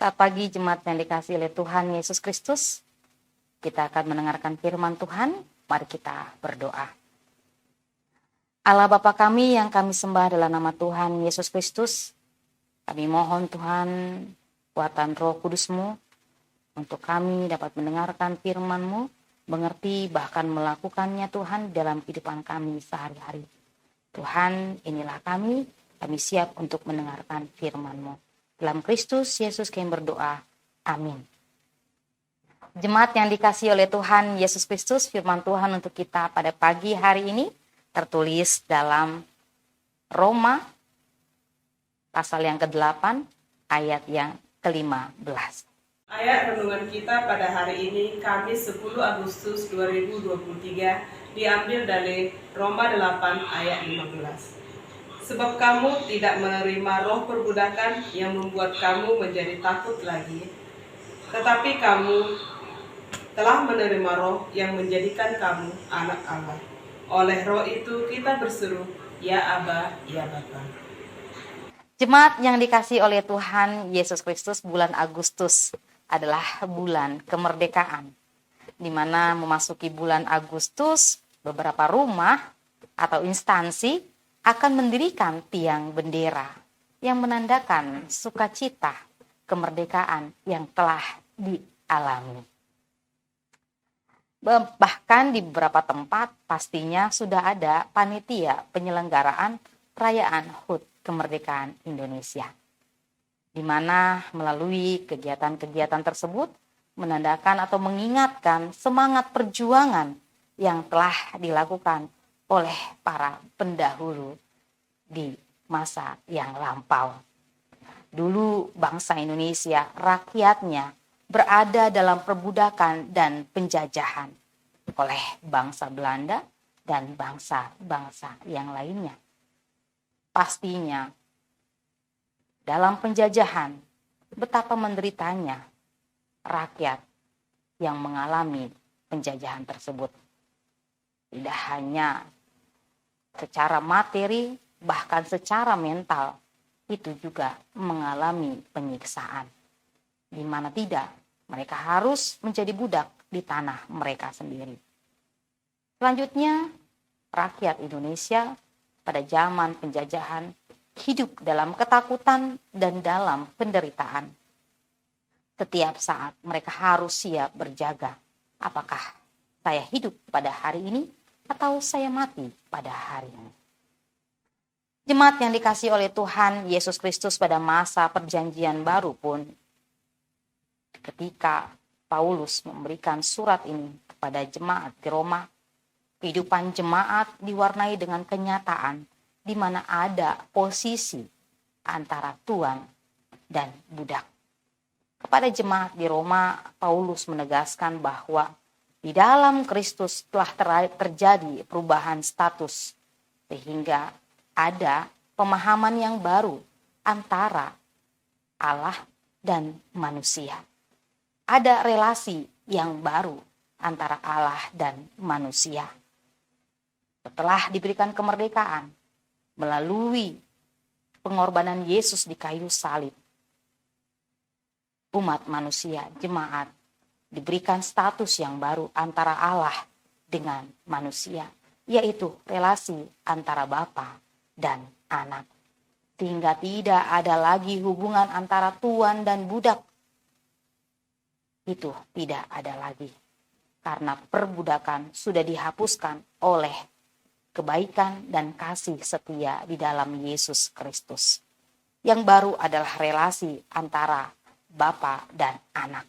Selamat pagi jemaat yang dikasihi oleh Tuhan Yesus Kristus. Kita akan mendengarkan firman Tuhan. Mari kita berdoa. Allah Bapa kami yang kami sembah adalah nama Tuhan Yesus Kristus. Kami mohon Tuhan kuatan Roh Kudus-Mu untuk kami dapat mendengarkan firman-Mu, mengerti bahkan melakukannya Tuhan dalam kehidupan kami sehari-hari. Tuhan, inilah kami siap untuk mendengarkan firman-Mu. Dalam Kristus Yesus kami berdoa. Amin. Jemaat yang dikasihi oleh Tuhan Yesus Kristus, firman Tuhan untuk kita pada pagi hari ini tertulis dalam Roma pasal yang ke-8 ayat yang ke-15. Ayat renungan kita pada hari ini Kamis 10 Agustus 2023 diambil dari Roma 8 ayat 15. Sebab kamu tidak menerima roh perbudakan yang membuat kamu menjadi takut lagi, tetapi kamu telah menerima roh yang menjadikan kamu anak Allah. Oleh roh itu kita berseru, ya Aba, ya Bapa. Jemaat yang dikasihi oleh Tuhan Yesus Kristus, bulan Agustus adalah bulan kemerdekaan. Di mana memasuki bulan Agustus, beberapa rumah atau instansi akan mendirikan tiang bendera yang menandakan sukacita kemerdekaan yang telah dialami. Bahkan di beberapa tempat pastinya sudah ada panitia penyelenggaraan perayaan HUT kemerdekaan Indonesia, di mana melalui kegiatan-kegiatan tersebut menandakan atau mengingatkan semangat perjuangan yang telah dilakukan oleh para pendahulu di masa yang lampau. Dulu bangsa Indonesia, rakyatnya berada dalam perbudakan dan penjajahan oleh bangsa Belanda dan bangsa-bangsa yang lainnya. Pastinya dalam penjajahan betapa menderitanya rakyat yang mengalami penjajahan tersebut. Tidak hanya secara materi, bahkan secara mental, itu juga mengalami penyiksaan. Di mana tidak, mereka harus menjadi budak di tanah mereka sendiri. Selanjutnya, rakyat Indonesia pada zaman penjajahan hidup dalam ketakutan dan dalam penderitaan. Setiap saat mereka harus siap berjaga. Apakah saya hidup pada hari ini atau saya mati pada hari ini? Jemaat yang dikasihi oleh Tuhan Yesus Kristus, pada masa perjanjian baru pun, ketika Paulus memberikan surat ini kepada jemaat di Roma, kehidupan jemaat diwarnai dengan kenyataan di mana ada posisi antara tuan dan budak. Kepada jemaat di Roma, Paulus menegaskan bahwa di dalam Kristus telah terjadi perubahan status, sehingga ada pemahaman yang baru antara Allah dan manusia. Ada relasi yang baru antara Allah dan manusia. Setelah diberikan kemerdekaan melalui pengorbanan Yesus di kayu salib, umat manusia, jemaat, diberikan status yang baru antara Allah dengan manusia, yaitu relasi antara Bapa dan anak. Sehingga tidak ada lagi hubungan antara tuan dan budak. Itu tidak ada lagi. Karena perbudakan sudah dihapuskan oleh kebaikan dan kasih setia di dalam Yesus Kristus. Yang baru adalah relasi antara Bapa dan anak.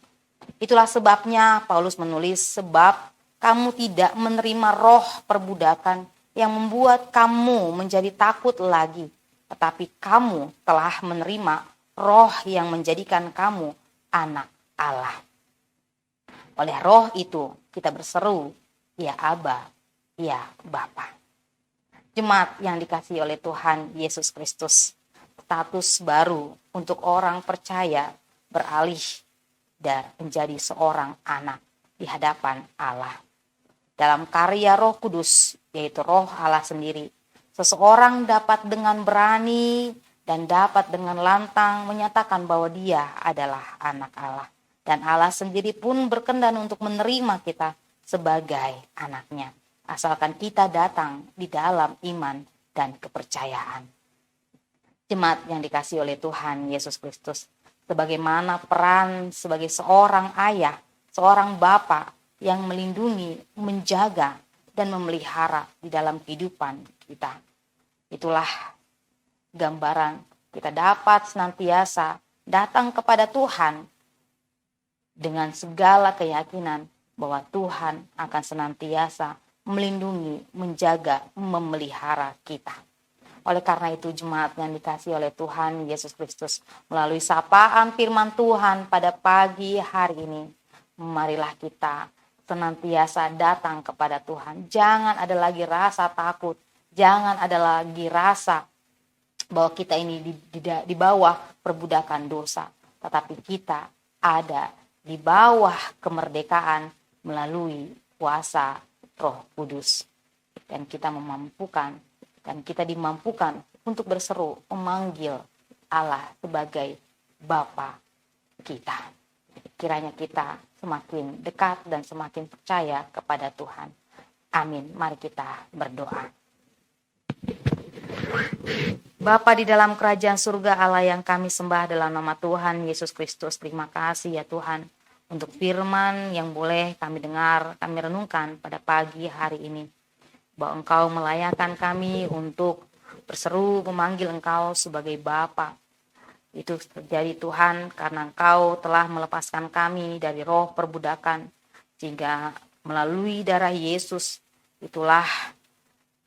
Itulah sebabnya Paulus menulis, sebab kamu tidak menerima roh perbudakan yang membuat kamu menjadi takut lagi, tetapi kamu telah menerima roh yang menjadikan kamu anak Allah. Oleh roh itu kita berseru, ya Aba, ya Bapa. Jemaat yang dikasihi oleh Tuhan Yesus Kristus, status baru untuk orang percaya beralih dan menjadi seorang anak di hadapan Allah. Dalam karya Roh Kudus, yaitu Roh Allah sendiri, seseorang dapat dengan berani dan dapat dengan lantang menyatakan bahwa dia adalah anak Allah. Dan Allah sendiri pun berkenan untuk menerima kita sebagai anaknya, asalkan kita datang di dalam iman dan kepercayaan. Jemaat yang dikasihi oleh Tuhan Yesus Kristus, sebagaimana peran sebagai seorang ayah, seorang bapa yang melindungi, menjaga, dan memelihara di dalam kehidupan kita. Itulah gambaran kita dapat senantiasa datang kepada Tuhan dengan segala keyakinan bahwa Tuhan akan senantiasa melindungi, menjaga, memelihara kita. Oleh karena itu, jemaat yang dikasihi oleh Tuhan Yesus Kristus, melalui sapaan firman Tuhan pada pagi hari ini, marilah kita senantiasa datang kepada Tuhan. Jangan ada lagi rasa takut, jangan ada lagi rasa bahwa kita ini di bawah perbudakan dosa, tetapi kita ada di bawah kemerdekaan melalui kuasa Roh Kudus. Dan kita dimampukan untuk berseru memanggil Allah sebagai Bapa kita. Kiranya kita semakin dekat dan semakin percaya kepada Tuhan. Amin. Mari kita berdoa. Bapa di dalam kerajaan surga Allah yang kami sembah dalam nama Tuhan Yesus Kristus, terima kasih ya Tuhan untuk firman yang boleh kami dengar, kami renungkan pada pagi hari ini. Bahwa Engkau melayakkan kami untuk berseru memanggil Engkau sebagai Bapa. Itu terjadi Tuhan karena Engkau telah melepaskan kami dari roh perbudakan, sehingga melalui darah Yesus itulah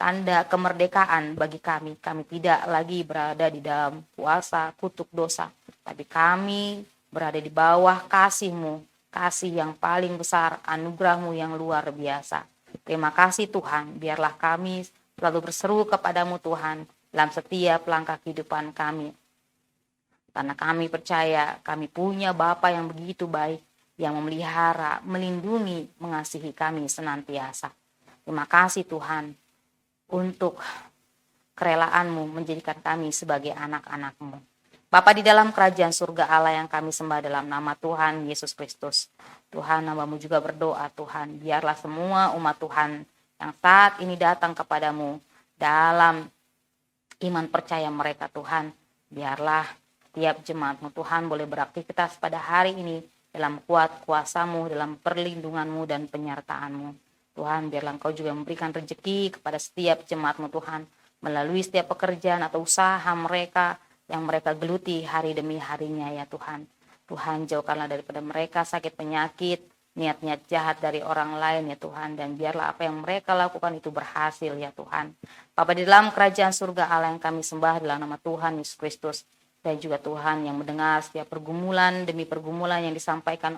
tanda kemerdekaan bagi kami. Kami tidak lagi berada di dalam kuasa kutuk dosa, tapi kami berada di bawah kasih-Mu, kasih yang paling besar, anugerah-Mu yang luar biasa. Terima kasih Tuhan, biarlah kami selalu berseru kepadamu Tuhan dalam setiap langkah kehidupan kami. Karena kami percaya kami punya Bapa yang begitu baik, yang memelihara, melindungi, mengasihi kami senantiasa. Terima kasih Tuhan untuk kerelaanmu menjadikan kami sebagai anak-anak-Mu. Bapa di dalam kerajaan surga Allah yang kami sembah dalam nama Tuhan Yesus Kristus. Tuhan, hamba-Mu juga berdoa Tuhan, biarlah semua umat Tuhan yang saat ini datang kepadamu dalam iman percaya mereka Tuhan, biarlah tiap jemaat-Mu Tuhan boleh beraktivitas pada hari ini dalam kuat kuasa-Mu, dalam perlindungan-Mu dan penyertaan-Mu. Tuhan, biarlah Engkau juga memberikan rezeki kepada setiap jemaat-Mu Tuhan, melalui setiap pekerjaan atau usaha mereka yang mereka geluti hari demi harinya ya Tuhan. Tuhan, jauhkanlah daripada mereka sakit penyakit, niat-niat jahat dari orang lain ya Tuhan. Dan biarlah apa yang mereka lakukan itu berhasil ya Tuhan. Bapa di dalam kerajaan surga Allah yang kami sembah dalam nama Tuhan Yesus Kristus. Dan juga Tuhan yang mendengar setiap pergumulan demi pergumulan yang disampaikan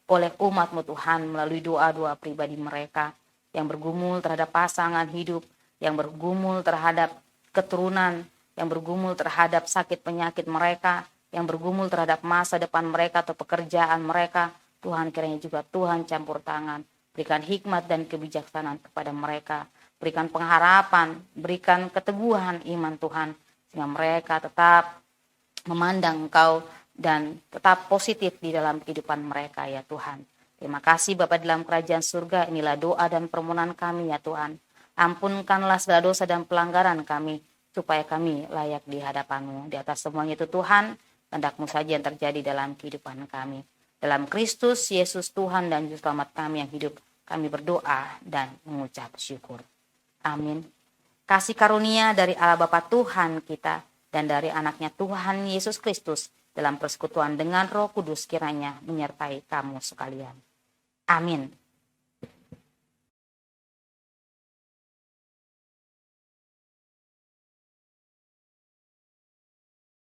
oleh umat-Mu Tuhan melalui doa-doa pribadi mereka. Yang bergumul terhadap pasangan hidup, yang bergumul terhadap keturunan, yang bergumul terhadap sakit penyakit mereka, yang bergumul terhadap masa depan mereka atau pekerjaan mereka. Tuhan, kiranya juga Tuhan campur tangan, berikan hikmat dan kebijaksanaan kepada mereka, berikan pengharapan, berikan keteguhan iman Tuhan, sehingga mereka tetap memandang Engkau dan tetap positif di dalam kehidupan mereka ya Tuhan. Terima kasih Bapa dalam kerajaan surga, inilah doa dan permohonan kami ya Tuhan. Ampunkanlah segala dosa dan pelanggaran kami, supaya kami layak di hadapan-Mu. Di atas semuanya itu Tuhan, kehendak-Mu saja yang terjadi dalam kehidupan kami. Dalam Kristus Yesus Tuhan dan Juru Selamat kami yang hidup, kami berdoa dan mengucap syukur. Amin. Kasih karunia dari Allah Bapa Tuhan kita dan dari anaknya Tuhan Yesus Kristus dalam persekutuan dengan Roh Kudus kiranya menyertai kamu sekalian. Amin.